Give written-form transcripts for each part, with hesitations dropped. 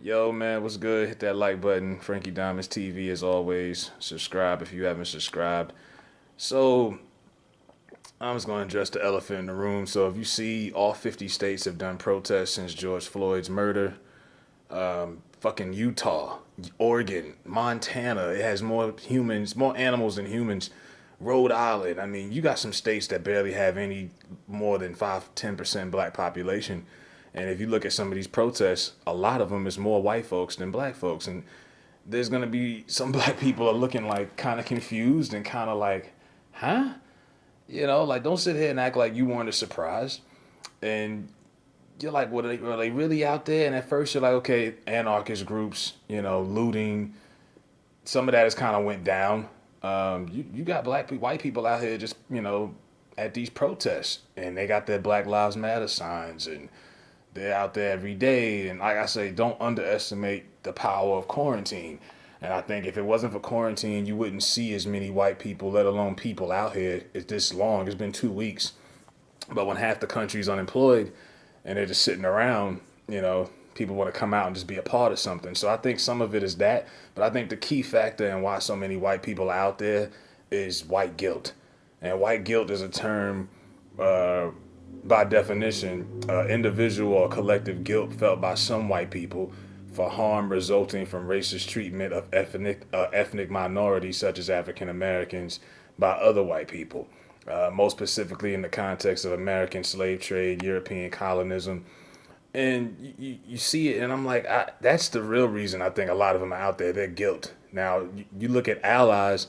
Yo, man, what's good? Hit that like button. Frankie Diamonds TV, as always. Subscribe if you haven't subscribed. So, I'm just going to address the elephant in the room. So, if you see, all 50 states have done protests since George Floyd's murder. Fucking Utah, Oregon, Montana, it has more humans, more animals than humans. Rhode Island, I mean, you got some states that barely have any more than 5, 10% black population. And if you look at some of these protests, a lot of them is more white folks than black folks. And there's gonna be some black people are looking like kind of confused and kind of like, huh? Like don't sit here and act like you weren't surprised. And you're like, are they really out there? And at first you're like, okay, anarchist groups, looting. Some of that has kind of went down. You got white people out here just, at these protests, and they got their Black Lives Matter signs, and they're out there every day. And like I say, don't underestimate the power of quarantine. And I think if it wasn't for quarantine, you wouldn't see as many white people, let alone people out here. It's this long. It's been 2 weeks. But when half the country's unemployed and they're just sitting around, people want to come out and just be a part of something. So I think some of it is that. But I think the key factor in why so many white people are out there is white guilt. And white guilt is a term, by definition, individual or collective guilt felt by some white people for harm resulting from racist treatment of ethnic minorities such as African Americans by other white people. Most specifically in the context of American slave trade, European colonism. And you see it, and I'm like, that's the real reason I think a lot of them are out there. They're guilt. Now, you look at allies,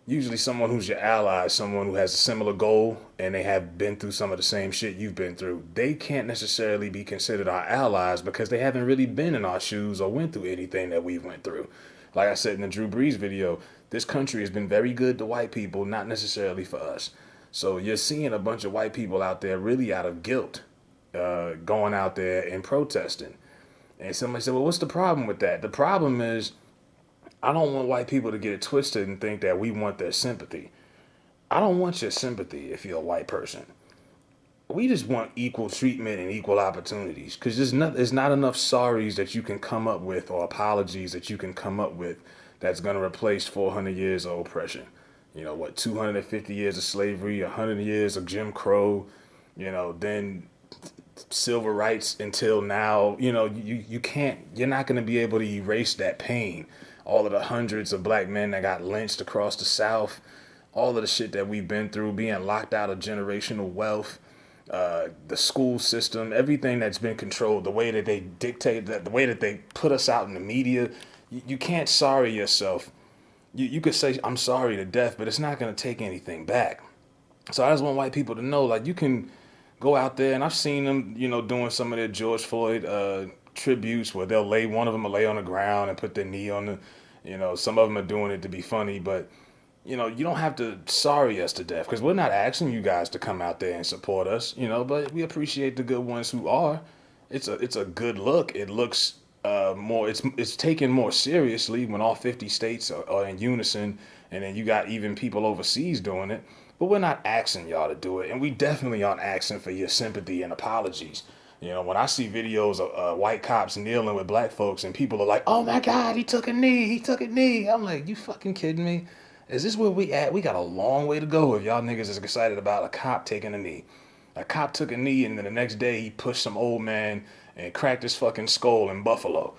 usually someone who's your ally is someone who has a similar goal and they have been through some of the same shit you've been through. They can't necessarily be considered our allies because they haven't really been in our shoes or went through anything that we went through. Like I said in the Drew Brees video, this country has been very good to white people, not necessarily for us. So you're seeing a bunch of white people out there really out of guilt, going out there and protesting. And somebody said, well, what's the problem with that? The problem is I don't want white people to get it twisted and think that we want their sympathy. I don't want your sympathy if you're a white person. We just want equal treatment and equal opportunities because there's not enough sorries that you can come up with or apologies that you can come up with that's going to replace 400 years of oppression. 250 years of slavery, 100 years of Jim Crow, then civil rights until now. You're not going to be able to erase that pain. All of the hundreds of black men that got lynched across the South, all of the shit that we've been through, being locked out of generational wealth, the school system, everything that's been controlled, the way that they dictate that, the way that they put us out in the media, you can't sorry yourself. You could say I'm sorry to death, but it's not going to take anything back. So I just want white people to know, like, you can go out there, and I've seen them, doing some of their George Floyd tributes where one of them will lay on the ground and put their knee on some of them are doing it to be funny, but you don't have to sorry us to death because we're not asking you guys to come out there and support us, but we appreciate the good ones who are. It's a good look. It looks more, it's taken more seriously when all 50 states are in unison, and then you got even people overseas doing it. But we're not asking y'all to do it, and we definitely aren't asking for your sympathy and apologies. When I see videos of white cops kneeling with black folks and people are like, oh my God, he took a knee. I'm like, you fucking kidding me? Is this where we at? We got a long way to go if y'all niggas is excited about a cop taking a knee. A cop took a knee and then the next day he pushed some old man and cracked his fucking skull in Buffalo.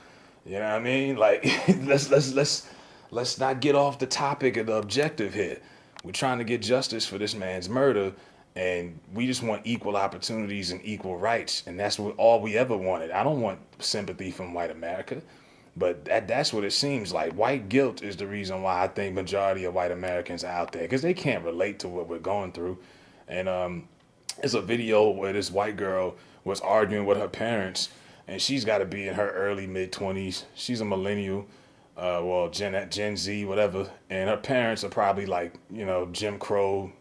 You know what I mean? Like, let's not get off the topic of the objective here. We're trying to get justice for this man's murder, and we just want equal opportunities and equal rights, and that's all we ever wanted. I don't want sympathy from white America, but that's what it seems like. White guilt is the reason why I think majority of white Americans are out there because they can't relate to what we're going through. And it's a video where this white girl was arguing with her parents, and she's got to be in her early mid 20s. She's a millennial, well, Gen Z, whatever, and her parents are probably like, Jim Crow,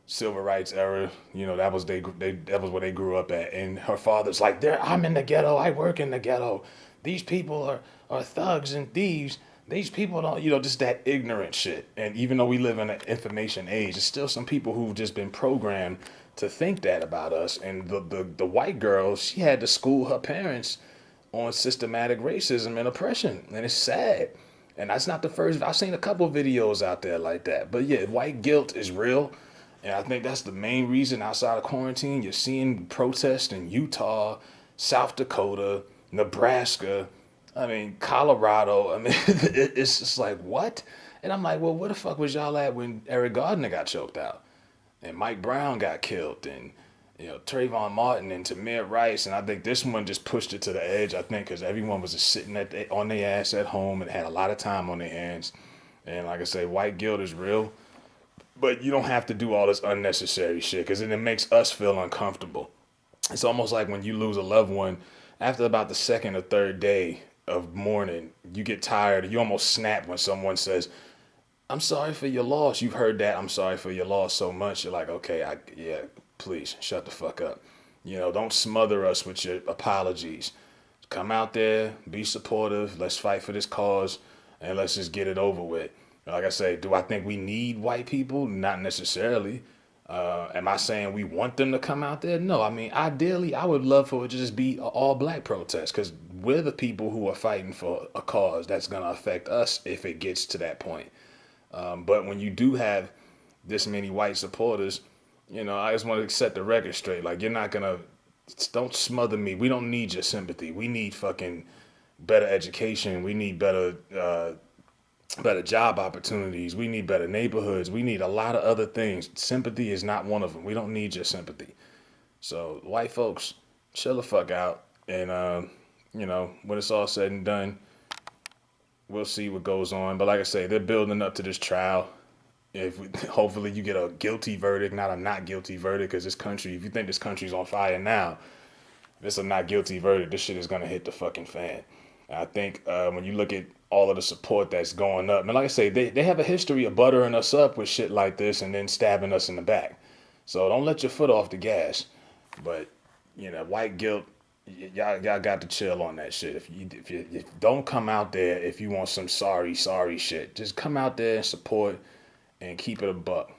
civil rights era. That was that was where they grew up at. And her father's like, I'm in the ghetto. I work in the ghetto. These people are thugs and thieves. These people don't, just that ignorant shit. And even though we live in an information age, there's still some people who've just been programmed to think that about us. And the white girl, she had to school her parents on systematic racism and oppression, and it's sad. And that's not the first. I've seen a couple videos out there like that. But yeah, white guilt is real. And I think that's the main reason outside of quarantine, you're seeing protests in Utah, South Dakota, Nebraska, I mean, Colorado. I mean, it's just like, what? And I'm like, well, where the fuck was y'all at when Eric Gardner got choked out? And Mike Brown got killed, and Trayvon Martin and Tamir Rice, and I think this one just pushed it to the edge. I think because everyone was just sitting on their ass at home and had a lot of time on their hands. And like I say, white guilt is real, but you don't have to do all this unnecessary shit because then it makes us feel uncomfortable. It's almost like when you lose a loved one, after about the second or third day of mourning, you get tired. You almost snap when someone says, I'm sorry for your loss. You've heard that I'm sorry for your loss so much. You're like, okay, yeah, please shut the fuck up. Don't smother us with your apologies. Come out there, be supportive. Let's fight for this cause, and let's just get it over with. Like I say, do I think we need white people? Not necessarily. Am I saying we want them to come out there? No. I mean, ideally, I would love for it to just be an all black protest because we're the people who are fighting for a cause that's going to affect us if it gets to that point. But when you do have this many white supporters, I just want to set the record straight. Like, you're not going to, don't smother me. We don't need your sympathy. We need fucking better education. We need better job opportunities. We need better neighborhoods. We need a lot of other things. Sympathy is not one of them. We don't need your sympathy. So, white folks, chill the fuck out. And, when it's all said and done, we'll see what goes on. But like I say, they're building up to this trial. Hopefully you get a guilty verdict, not a not guilty verdict, because this country, if you think this country's on fire now, if it's a not guilty verdict, this shit is going to hit the fucking fan. And I think when you look at all of the support that's going up, and like I say, they have a history of buttering us up with shit like this and then stabbing us in the back. So don't let your foot off the gas. But, white guilt, y'all got to chill on that shit. If don't come out there if you want some sorry shit. Just come out there and support and keep it a buck.